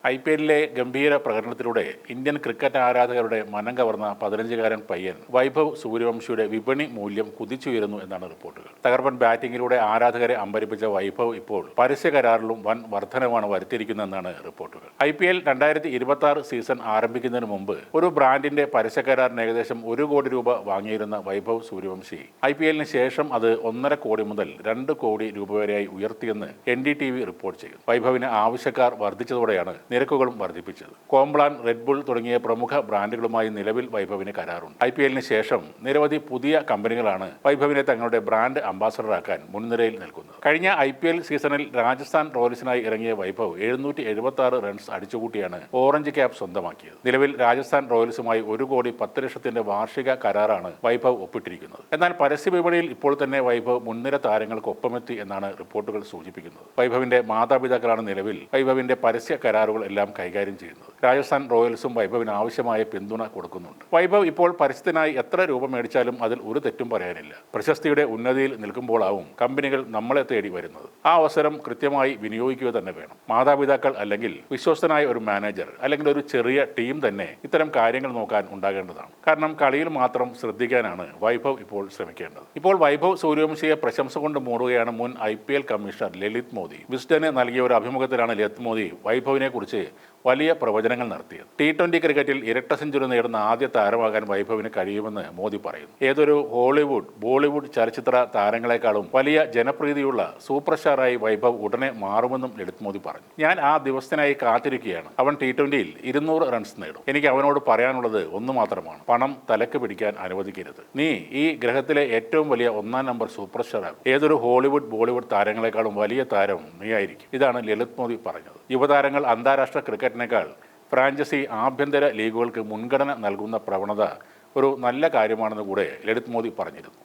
IPL ഗംഭീര പ്രകടനത്തിലൂടെ Indian cricket ആരാധകരുടെ മനം കവർന്ന 15-കാരൻ പയ്യൻ വൈഭവ് സൂര്യവംശിയുടെ വിപണി മൂല്യം കുതിച്ചുയരുന്നു എന്നാണ് റിപ്പോർട്ടുകൾ. തകർപ്പൻ ബാറ്റിംഗിലൂടെ ആരാധകരെ അമ്പരിപ്പിച്ച വൈഭവ് ഇപ്പോൾ പരസ്യ കരാറിലും വൻ വർധനവാണ് വരുത്തിയിരിക്കുന്നതെന്നാണ് റിപ്പോർട്ടുകൾ. IPL 2026 സീസൺ ആരംഭിക്കുന്നതിന് മുമ്പ് ഒരു ബ്രാൻഡിന്റെ പരസ്യ കരാറിന് ഏകദേശം 1 കോടി രൂപ വാങ്ങിയിരുന്ന വൈഭവ് സൂര്യവംശി IPL ശേഷം അത് 1.5 കോടി മുതൽ 2 കോടി രൂപ വരെയായി ഉയർത്തിയെന്ന് NDTV റിപ്പോർട്ട് ചെയ്തു. വൈഭവിന് ആവശ്യക്കാർ വർദ്ധിച്ചതോടെയാണ് നിരക്കുകളും വർദ്ധിപ്പിച്ചത്. കോംപ്ലാൻ, റെഡ് ബുൾ തുടങ്ങിയ പ്രമുഖ ബ്രാൻഡുകളുമായി നിലവിൽ വൈഭവിന് കരാറുണ്ട്. IPL ശേഷം നിരവധി പുതിയ കമ്പനികളാണ് വൈഭവിനെ തങ്ങളുടെ ബ്രാൻഡ് അംബാസഡറാക്കാൻ മുൻനിരയിൽ നിൽക്കുന്നത്. കഴിഞ്ഞ IPL സീസണിൽ രാജസ്ഥാൻ റോയൽസിനായി ഇറങ്ങിയ വൈഭവ് 776 റൺസ് അടിച്ചുകൂട്ടിയാണ് ഓറഞ്ച് ക്യാപ്പ് സ്വന്തമാക്കിയത്. നിലവിൽ രാജസ്ഥാൻ റോയൽസുമായി 1 കോടി 10 ലക്ഷത്തിന്റെ വാർഷിക കരാറാണ് വൈഭവ് ഒപ്പിട്ടിരിക്കുന്നത്. എന്നാൽ പരസ്യ വിപണിയിൽ ഇപ്പോൾ തന്നെ വൈഭവ് മുൻനിര താരങ്ങൾക്ക് ഒപ്പമെത്തി എന്നാണ് റിപ്പോർട്ടുകൾ സൂചിപ്പിക്കുന്നത്. വൈഭവിന്റെ മാതാപിതാക്കളാണ് നിലവിൽ വൈഭവിന്റെ പരസ്യ കരാറുകൾ എല്ലാം കൈകാര്യം ചെയ്യുന്നത്. രാജസ്ഥാൻ റോയൽസും വൈഭവിന് ആവശ്യമായ പിന്തുണ കൊടുക്കുന്നുണ്ട്. വൈഭവ് ഇപ്പോൾ പരസ്യത്തിനായി എത്ര രൂപ മേടിച്ചാലും അതിൽ ഒരു തെറ്റും പറയാനില്ല. പ്രശസ്തിയുടെ ഉന്നതിയിൽ നിൽക്കുമ്പോഴാവും കമ്പനികൾ നമ്മളെ തേടി വരുന്നത്. ആ അവസരം കൃത്യമായി വിനിയോഗിക്കുക തന്നെ വേണം. മാതാപിതാക്കൾ അല്ലെങ്കിൽ വിശ്വസ്തനായ ഒരു മാനേജർ അല്ലെങ്കിൽ ഒരു ചെറിയ ടീം തന്നെ ഇത്തരം കാര്യങ്ങൾ നോക്കാൻ ഉണ്ടാകേണ്ടതാണ്. കാരണം കളിയിൽ മാത്രം ശ്രദ്ധിക്കാനാണ് വൈഭവ് ഇപ്പോൾ ശ്രമിക്കേണ്ടത്. ഇപ്പോൾ വൈഭവ് സൂര്യവംശിയെ പ്രശംസ കൊണ്ട് മൂടുകയാണ് മുൻ IPL കമ്മീഷണർ ലളിത് മോദി. വിസ്ഡന് നൽകിയ ഒരു അഭിമുഖത്തിലാണ് ലളിത് മോദി വൈഭവിനെ കുറിച്ച് വലിയ പ്രവചനങ്ങൾ നടത്തിയത്. T20 ക്രിക്കറ്റിൽ ഇരട്ട സെഞ്ചുറി നേടുന്ന ആദ്യ താരമാകാൻ വൈഭവിന് കഴിയുമെന്ന് മോദി പറയുന്നു. ഏതൊരു ഹോളിവുഡ്, ബോളിവുഡ് ചലച്ചിത്ര താരങ്ങളെക്കാളും വലിയ ജനപ്രീതിയുള്ള സൂപ്പർ സ്റ്റാറായി വൈഭവ് ഉടനെ മാറുമെന്നും ലളിത് മോദി പറഞ്ഞു. ഞാൻ ആ ദിവസത്തിനായി കാത്തിരിക്കുകയാണ്. അവൻ T20യിൽ 200 റൺസ് നേടും. എനിക്ക് അവനോട് പറയാനുള്ളത് ഒന്ന് മാത്രമാണ്: പണം തലക്ക് പിടിക്കാൻ അനുവദിക്കരുത്. നീ ഈ ഗ്രഹത്തിലെ ഏറ്റവും വലിയ 1-ാം നമ്പർ സൂപ്പർ സ്റ്റാറാകും. ഏതൊരു ഹോളിവുഡ്, ബോളിവുഡ് താരങ്ങളെക്കാളും വലിയ താരം നീ ആയിരിക്കും. ഇതാണ് ലളിത് മോദി പറഞ്ഞത്. യുവതാരങ്ങൾ അന്താരാഷ്ട്ര ക്രിക്കറ്റിനേക്കാൾ ഫ്രാഞ്ചൈസി ആഭ്യന്തര ലീഗുകൾക്ക് മുൻഗണന നൽകുന്ന പ്രവണത ഒരു നല്ല കാര്യമാണെന്ന് കൂടെ ലളിത് മോദി പറഞ്ഞിരുന്നു.